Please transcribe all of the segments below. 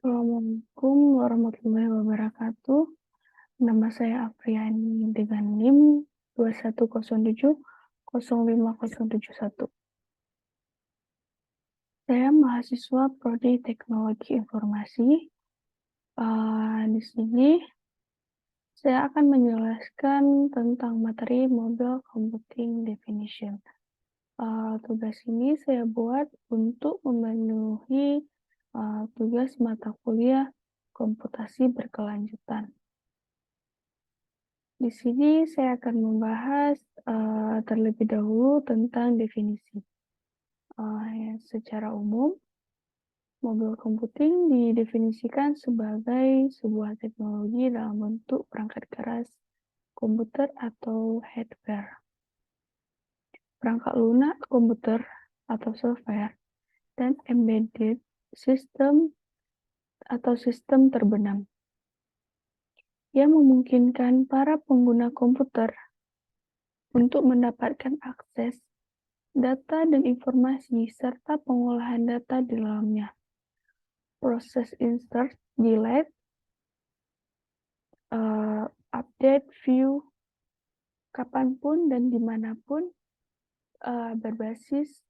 Assalamualaikum warahmatullahi wabarakatuh. Nama saya Afriani dengan NIM 210705071. Saya mahasiswa Prodi Teknologi Informasi. Di sini saya akan menjelaskan tentang materi Mobile Computing Definition. Tugas ini saya buat untuk memenuhi tugas mata kuliah komputasi berkelanjutan. Di sini saya akan membahas terlebih dahulu tentang definisi. Secara umum, mobile computing didefinisikan sebagai sebuah teknologi dalam bentuk perangkat keras komputer atau hardware, perangkat lunak komputer atau software, dan embedded system atau sistem terbenam yang memungkinkan para pengguna komputer untuk mendapatkan akses data dan informasi serta pengolahan data di dalamnya. Proses insert, delete, update, view, kapanpun dan dimanapun berbasis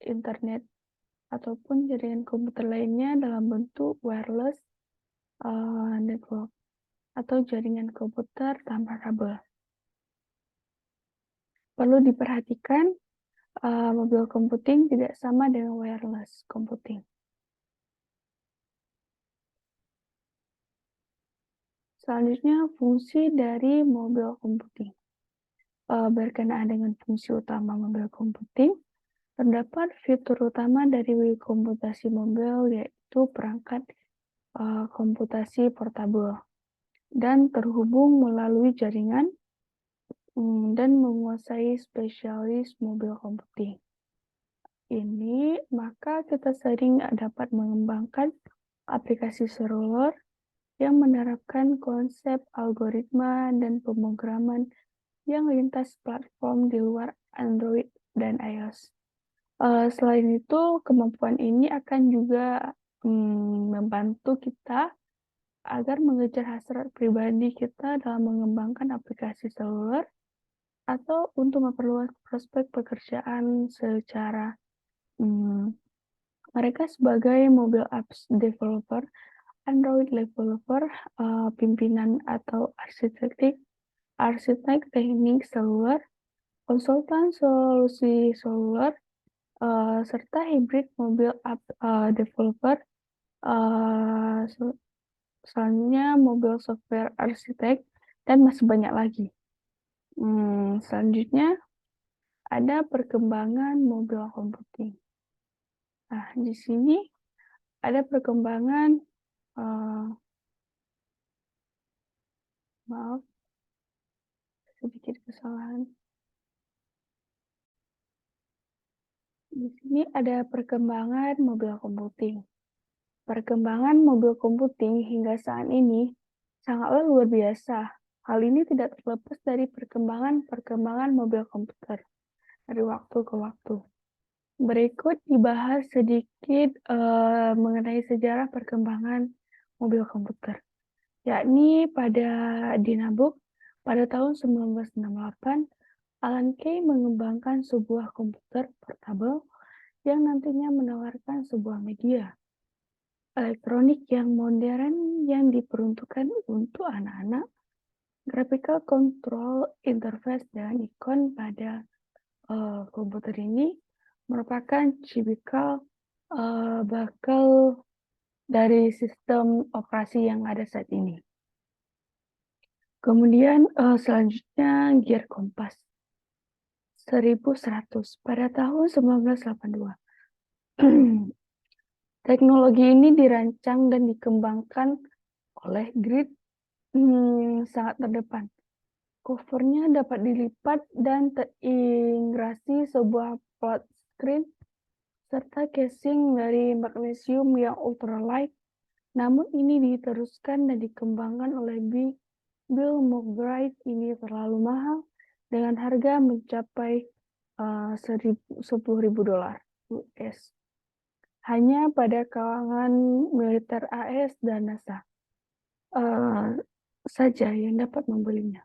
internet ataupun jaringan komputer lainnya dalam bentuk wireless network atau jaringan komputer tanpa kabel. Perlu diperhatikan, mobile computing tidak sama dengan wireless computing. Selanjutnya, fungsi dari mobile computing. Berkenaan dengan fungsi utama mobile computing, terdapat fitur utama dari komputasi mobil, yaitu perangkat komputasi portable dan terhubung melalui jaringan dan menguasai spesialis mobile computing. Ini maka kita sering dapat mengembangkan aplikasi seluler yang menerapkan konsep algoritma dan pemrograman yang lintas platform di luar Android dan iOS. Selain itu, kemampuan ini akan juga membantu kita agar mengejar hasrat pribadi kita dalam mengembangkan aplikasi seluler atau untuk memperluas prospek pekerjaan secara mereka sebagai mobile apps developer, Android developer, pimpinan atau arsitek teknik seluler, konsultan solusi seluler, serta hybrid mobile app developer, selanjutnya mobile software arsitek, dan masih banyak lagi. Selanjutnya ada perkembangan mobile computing. Nah, di sini ada perkembangan, maaf, sedikit kesalahan. Di sini ada perkembangan mobile computing. Perkembangan mobile computing hingga saat ini sangatlah luar biasa. Hal ini tidak terlepas dari perkembangan mobile komputer dari waktu ke waktu. Berikut dibahas sedikit mengenai sejarah perkembangan mobil komputer, yakni pada Dynabook pada tahun 1968, Alan Kay mengembangkan sebuah komputer portable yang nantinya menawarkan sebuah media elektronik yang modern yang diperuntukkan untuk anak-anak. Graphical Control Interface dengan ikon pada komputer ini merupakan cikal bakal dari sistem operasi yang ada saat ini. Kemudian selanjutnya gear kompas 1100 pada tahun 1982. Teknologi ini dirancang dan dikembangkan oleh Grid sangat terdepan. Covernya dapat dilipat dan terintegrasi sebuah flat screen serta casing dari magnesium yang ultralight. Namun ini diteruskan dan dikembangkan oleh Bill McBride ini terlalu mahal dengan harga mencapai $10.000 US. hanya pada kalangan militer AS dan NASA saja yang dapat membelinya.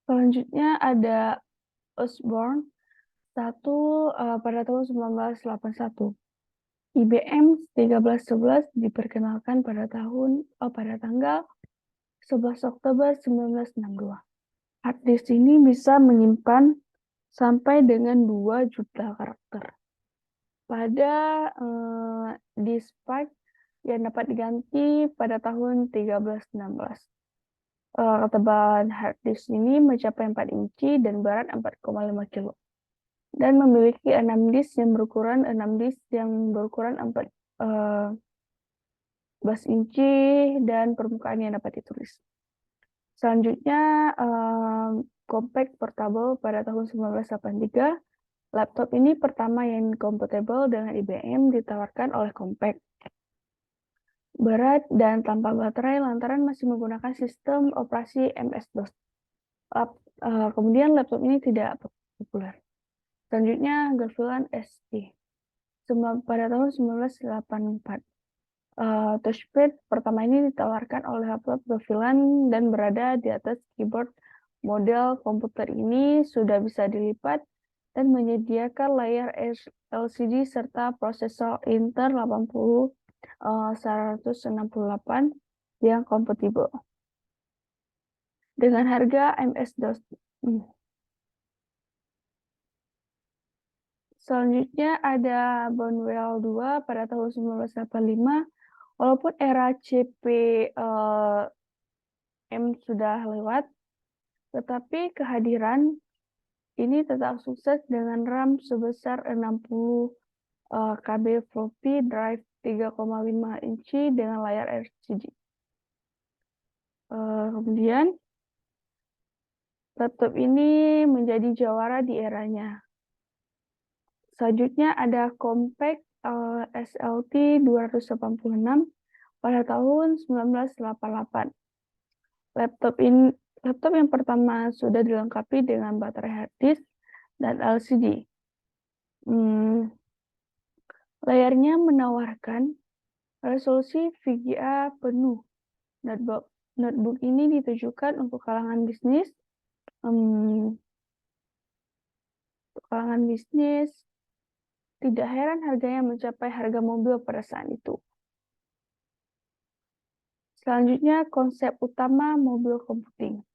Selanjutnya ada Osborne pada tahun 1981. IBM 1311 diperkenalkan pada tanggal 11 Oktober 1962. Hard disk ini bisa menyimpan sampai dengan 2 juta karakter. Pada disk Spike yang dapat diganti pada tahun 1316. Ketebalan hard disk ini mencapai 4 inci dan berat 4,5 kilo. Dan memiliki 6 disk yang berukuran 14 inci dan permukaan yang dapat ditulis. Selanjutnya, Compaq Portable pada tahun 1983. Laptop ini pertama yang kompatibel dengan IBM ditawarkan oleh Compaq. Berat dan tanpa baterai lantaran masih menggunakan sistem operasi MS-DOS. Kemudian laptop ini tidak populer. Selanjutnya, Gavilan ST. Pada tahun 1984. Touchpad pertama ini ditawarkan oleh laptop Gavilan dan berada di atas keyboard. Model komputer ini sudah bisa dilipat dan menyediakan layar LCD serta prosesor Intel 168 yang kompatibel. Dengan harga MS-DOS. Selanjutnya ada Bonwell 2 pada tahun 1985. Walaupun era CP/M sudah lewat, tetapi kehadiran ini tetap sukses dengan RAM sebesar 60 KB floppy drive 3,5 inci dengan layar LCD. Kemudian laptop ini menjadi jawara di eranya. Selanjutnya ada Compaq SLT 286 pada tahun 1988. Laptop yang pertama sudah dilengkapi dengan baterai hard disk dan LCD. Layarnya menawarkan resolusi VGA penuh. Notebook ini ditujukan untuk kalangan bisnis. Tidak heran harganya mencapai harga mobil pada saat itu. Selanjutnya, konsep utama mobil computing.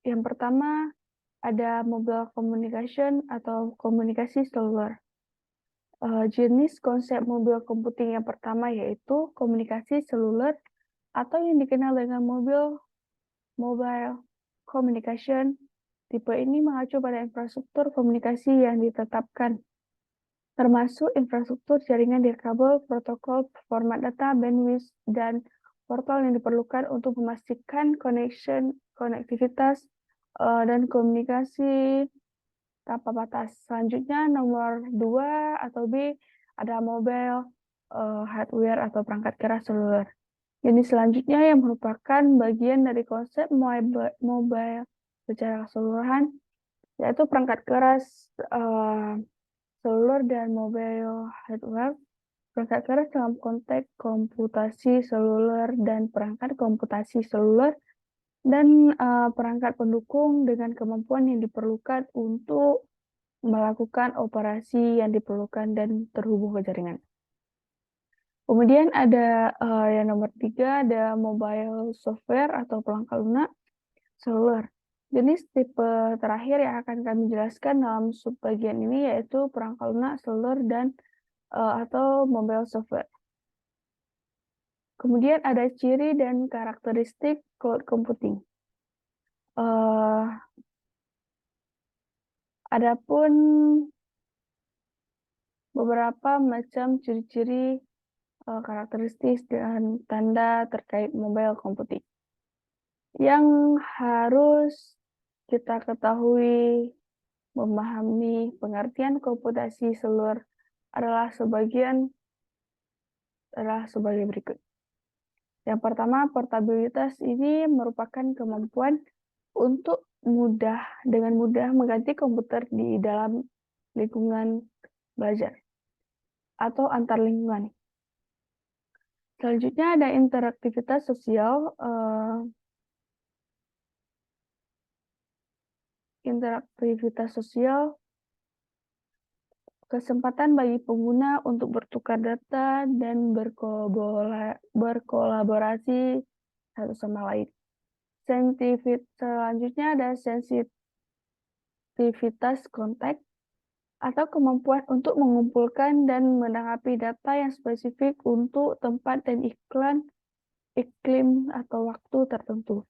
Yang pertama, ada mobile communication atau komunikasi seluler. Jenis konsep mobil computing yang pertama yaitu komunikasi seluler atau yang dikenal dengan mobile communication. Tipe ini mengacu pada infrastruktur komunikasi yang ditetapkan, termasuk infrastruktur jaringan kabel, protokol, format data, bandwidth, dan portal yang diperlukan untuk memastikan konektivitas dan komunikasi tanpa batas. Selanjutnya, nomor 2 atau B, ada mobile hardware atau perangkat keras seluler. Jenis selanjutnya yang merupakan bagian dari konsep mobile secara keseluruhan, yaitu perangkat keras seluler dan mobile hardware. Perangkat keras dalam konteks komputasi seluler dan perangkat komputasi seluler dan perangkat pendukung dengan kemampuan yang diperlukan untuk melakukan operasi yang diperlukan dan terhubung ke jaringan. Kemudian ada yang nomor 3, ada mobile software atau perangkat lunak seluler. Jenis tipe terakhir yang akan kami jelaskan dalam subbagian ini yaitu perangkat lunak seluler dan atau mobile software. Kemudian ada ciri dan karakteristik cloud computing. Adapun beberapa macam ciri-ciri karakteristik dan tanda terkait mobile computing yang harus kita ketahui. Memahami pengertian komputasi seluler adalah sebagai berikut. Yang pertama, portabilitas ini merupakan kemampuan untuk dengan mudah mengganti komputer di dalam lingkungan belajar atau antar lingkungan. Selanjutnya ada interaktivitas sosial. Interaktivitas sosial, kesempatan bagi pengguna untuk bertukar data dan berkolaborasi satu sama lain. Selanjutnya ada sensitivitas konteks atau kemampuan untuk mengumpulkan dan menanggapi data yang spesifik untuk tempat dan iklim atau waktu tertentu.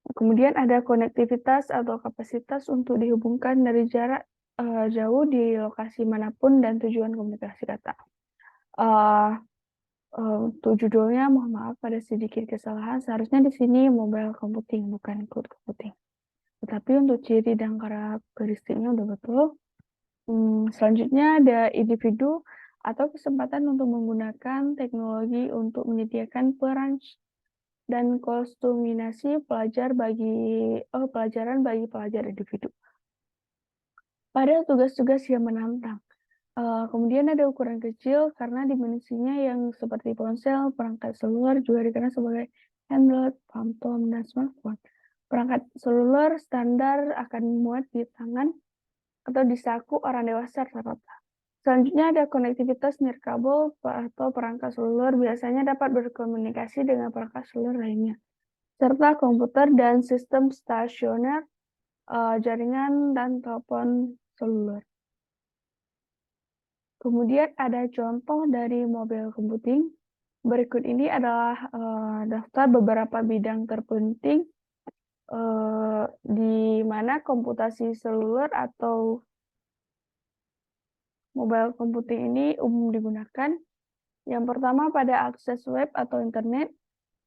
Kemudian ada konektivitas atau kapasitas untuk dihubungkan dari jarak jauh di lokasi manapun dan tujuan komunikasi data. Untuk judulnya, mohon maaf ada sedikit kesalahan. Seharusnya di sini mobile computing, bukan cloud computing. Tetapi untuk ciri dan karakteristiknya udah betul. Selanjutnya ada individu atau kesempatan untuk menggunakan teknologi untuk menyediakan peran dan kostuminasi pelajaran bagi pelajar individu. Pada tugas-tugas yang menantang. Kemudian ada ukuran kecil karena dimensinya yang seperti ponsel, perangkat seluler juga dikenal sebagai handheld, phantom, dan smartphone. Perangkat seluler standar akan muat di tangan atau di saku orang dewasa rata-rata. Selanjutnya ada konektivitas nirkabel atau perangkat seluler biasanya dapat berkomunikasi dengan perangkat seluler lainnya, serta komputer dan sistem stasioner, jaringan, dan telepon seluler. Kemudian ada contoh dari mobile computing. Berikut ini adalah daftar beberapa bidang terpenting di mana komputasi seluler atau mobile computing ini umum digunakan. Yang pertama pada akses web atau internet,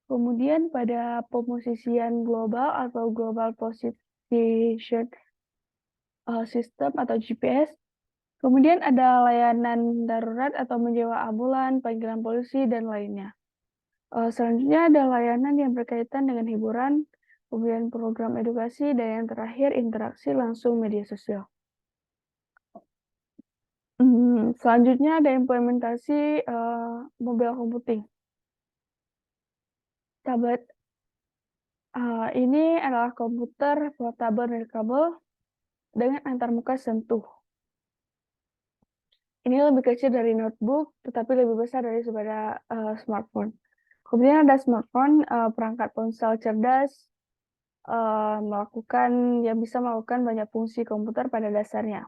kemudian pada pemosisian global atau global position system atau GPS, kemudian ada layanan darurat atau menyewa ambulan, panggilan polisi, dan lainnya. Selanjutnya ada layanan yang berkaitan dengan hiburan, kemudian program edukasi, dan yang terakhir interaksi langsung media sosial. Selanjutnya ada implementasi mobile computing. Tablet ini adalah komputer portable nirkabel dengan antarmuka sentuh. Ini lebih kecil dari notebook, tetapi lebih besar daripada smartphone. Kemudian ada smartphone, perangkat ponsel cerdas yang bisa melakukan banyak fungsi komputer pada dasarnya.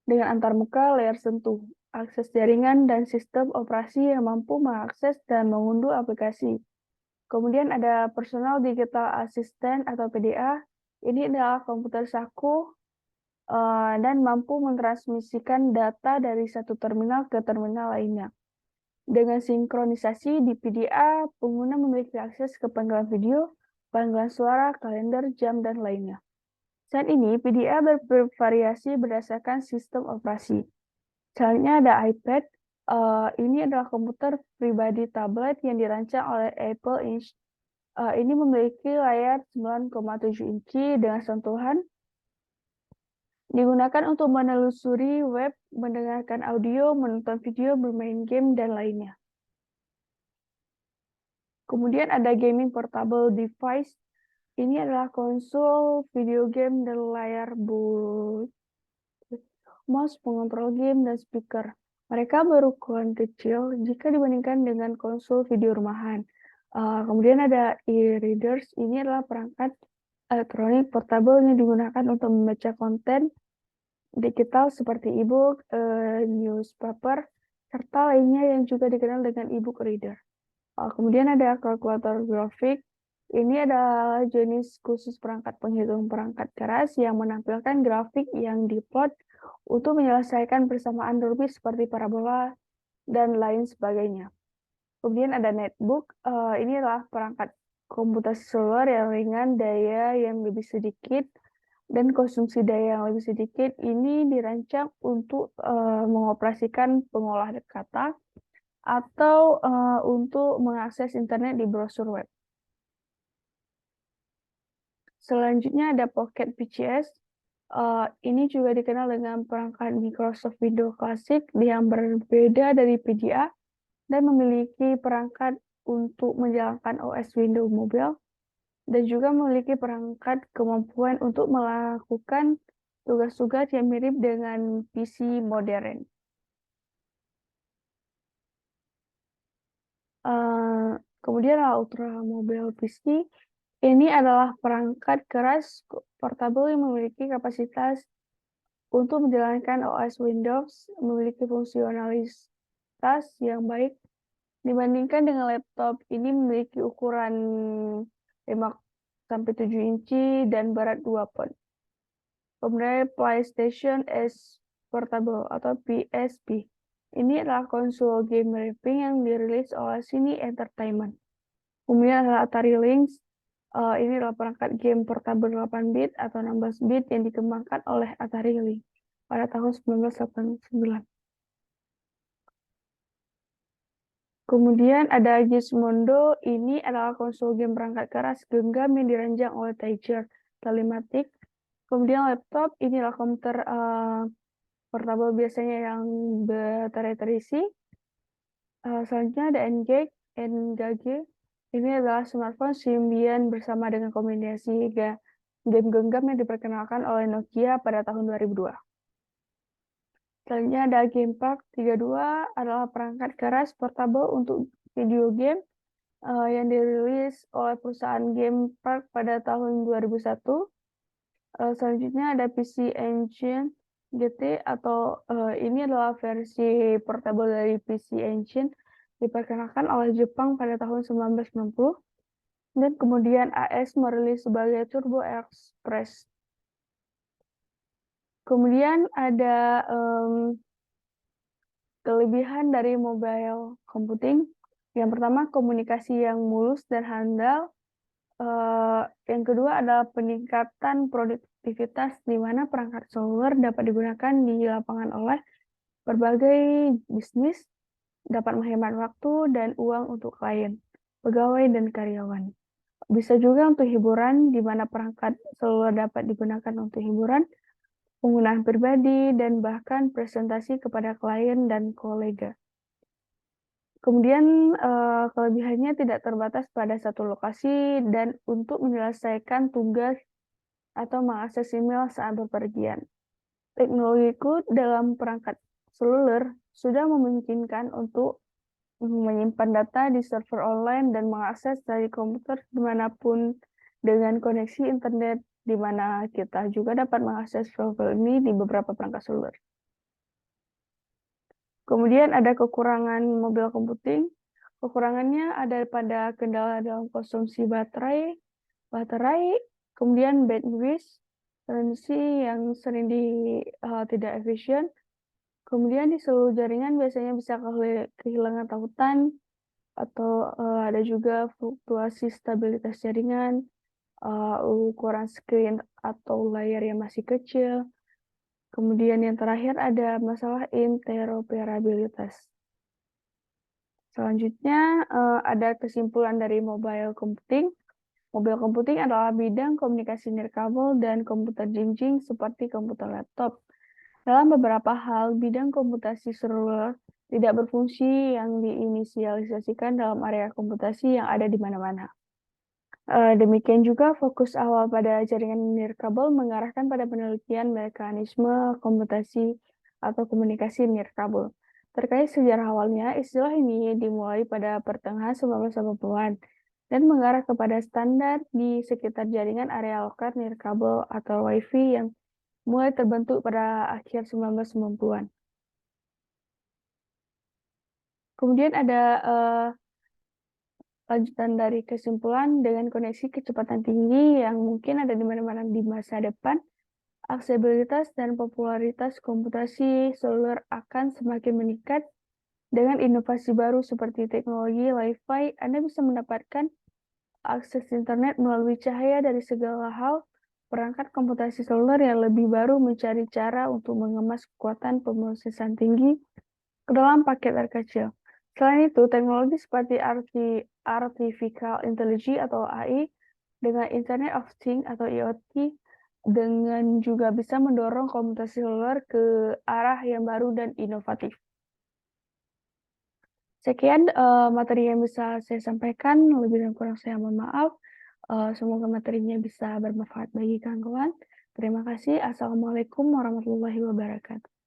Dengan antarmuka layar sentuh, akses jaringan, dan sistem operasi yang mampu mengakses dan mengunduh aplikasi. Kemudian ada personal digital assistant atau PDA. Ini adalah komputer saku dan mampu mentransmisikan data dari satu terminal ke terminal lainnya. Dengan sinkronisasi di PDA, pengguna memiliki akses ke panggilan video, panggilan suara, kalender, jam, dan lainnya. Saat ini, PDA bervariasi berdasarkan sistem operasi. Selanjutnya ada iPad. Ini adalah komputer pribadi tablet yang dirancang oleh Apple Inc. Ini memiliki layar 9,7 inci dengan sentuhan. Digunakan untuk menelusuri web, mendengarkan audio, menonton video, bermain game, dan lainnya. Kemudian ada gaming portable device. Ini adalah konsol, video game, dan layar mouse, pengontrol game, dan speaker. Mereka berukuran kecil jika dibandingkan dengan konsol video rumahan. Kemudian ada e-readers. Ini adalah perangkat elektronik portable yang digunakan untuk membaca konten digital seperti e-book, newspaper, serta lainnya yang juga dikenal dengan e-book reader. Kemudian ada kalkulator grafik. Ini adalah jenis khusus perangkat penghitung perangkat keras yang menampilkan grafik yang diplot untuk menyelesaikan persamaan rumus seperti parabola dan lain sebagainya. Kemudian ada netbook. Ini adalah perangkat komputasi seluler yang ringan, daya yang lebih sedikit, dan konsumsi daya yang lebih sedikit. Ini dirancang untuk mengoperasikan pengolah kata atau untuk mengakses internet di browser web. Selanjutnya ada Pocket PCS. Ini juga dikenal dengan perangkat Microsoft Windows Classic yang berbeda dari PDA dan memiliki perangkat untuk menjalankan OS Windows Mobile dan juga memiliki perangkat kemampuan untuk melakukan tugas-tugas yang mirip dengan PC modern. Kemudian Ultra Mobile PC ini adalah perangkat keras portable yang memiliki kapasitas untuk menjalankan OS Windows, memiliki fungsionalitas yang baik dibandingkan dengan laptop. Ini memiliki ukuran 5-7 inci dan berat 2 pound. Kemudian PlayStation S Portable atau PSP. Ini adalah konsol game racing yang dirilis oleh Sony Entertainment. Kemudian adalah Atari Lynx. Ini adalah perangkat game portable 8-bit atau 16-bit yang dikembangkan oleh Atari Lynx pada tahun 1989. Kemudian ada Gizmondo, ini adalah konsol game perangkat keras genggam yang dirancang oleh Tiger Telematic. Kemudian laptop, ini adalah komputer portable biasanya yang baterai terisi. Selanjutnya ada N-Gage. Ini adalah smartphone Symbian bersama dengan kombinasi game genggam yang diperkenalkan oleh Nokia pada tahun 2002. Selanjutnya ada Gamepark 32 adalah perangkat keras portable untuk video game yang dirilis oleh perusahaan Gamepark pada tahun 2001. Selanjutnya ada PC Engine GT atau ini adalah versi portable dari PC Engine diperkenalkan oleh Jepang pada tahun 1990. Dan kemudian AS merilis sebagai Turbo Express. Kemudian ada kelebihan dari mobile computing. Yang pertama, komunikasi yang mulus dan handal. Yang kedua adalah peningkatan produktivitas di mana perangkat seluler dapat digunakan di lapangan oleh berbagai bisnis, dapat menghemat waktu dan uang untuk klien, pegawai, dan karyawan. Bisa juga untuk hiburan, di mana perangkat seluler dapat digunakan untuk hiburan, penggunaan pribadi, dan bahkan presentasi kepada klien dan kolega. Kemudian kelebihannya tidak terbatas pada satu lokasi dan untuk menyelesaikan tugas atau mengakses email saat bepergian. Teknologi cloud dalam perangkat seluler sudah memungkinkan untuk menyimpan data di server online dan mengakses dari komputer dimanapun dengan koneksi internet, di mana kita juga dapat mengakses server ini di beberapa perangkat seluler. Kemudian ada kekurangan mobile computing. Kekurangannya ada pada kendala dalam konsumsi baterai, kemudian bandwidth, latency yang sering tidak efisien. Kemudian di seluruh jaringan biasanya bisa kehilangan tautan, atau ada juga fluktuasi stabilitas jaringan, ukuran screen atau layar yang masih kecil. Kemudian yang terakhir ada masalah interoperabilitas. Selanjutnya ada kesimpulan dari mobile computing. Mobile computing adalah bidang komunikasi nirkabel dan komputer jinjing seperti komputer laptop. Dalam beberapa hal, bidang komputasi seluler tidak berfungsi yang diinisialisasikan dalam area komputasi yang ada di mana-mana. Demikian juga fokus awal pada jaringan nirkabel mengarahkan pada penelitian mekanisme komputasi atau komunikasi nirkabel. Terkait sejarah awalnya, istilah ini dimulai pada pertengahan 1980-an dan mengarah kepada standar di sekitar jaringan area lokat nirkabel atau Wi-Fi yang mulai terbentuk pada akhir 1990-an. Kemudian ada lanjutan dari kesimpulan dengan koneksi kecepatan tinggi yang mungkin ada di mana-mana di masa depan, aksesibilitas dan popularitas komputasi seluler akan semakin meningkat. Dengan inovasi baru seperti teknologi Wi-Fi, Anda bisa mendapatkan akses internet melalui cahaya dari segala hal. Perangkat komputasi seluler yang lebih baru mencari cara untuk mengemas kekuatan pemrosesan tinggi ke dalam paket terkecil. Selain itu, teknologi seperti Artificial Intelligence atau AI dengan Internet of Things atau IoT, dengan juga bisa mendorong komunitas seluler ke arah yang baru dan inovatif. Sekian materi yang bisa saya sampaikan, lebih dan kurang saya mohon maaf. Semoga materinya bisa bermanfaat bagi kawan-kawan. Terima kasih. Assalamualaikum warahmatullahi wabarakatuh.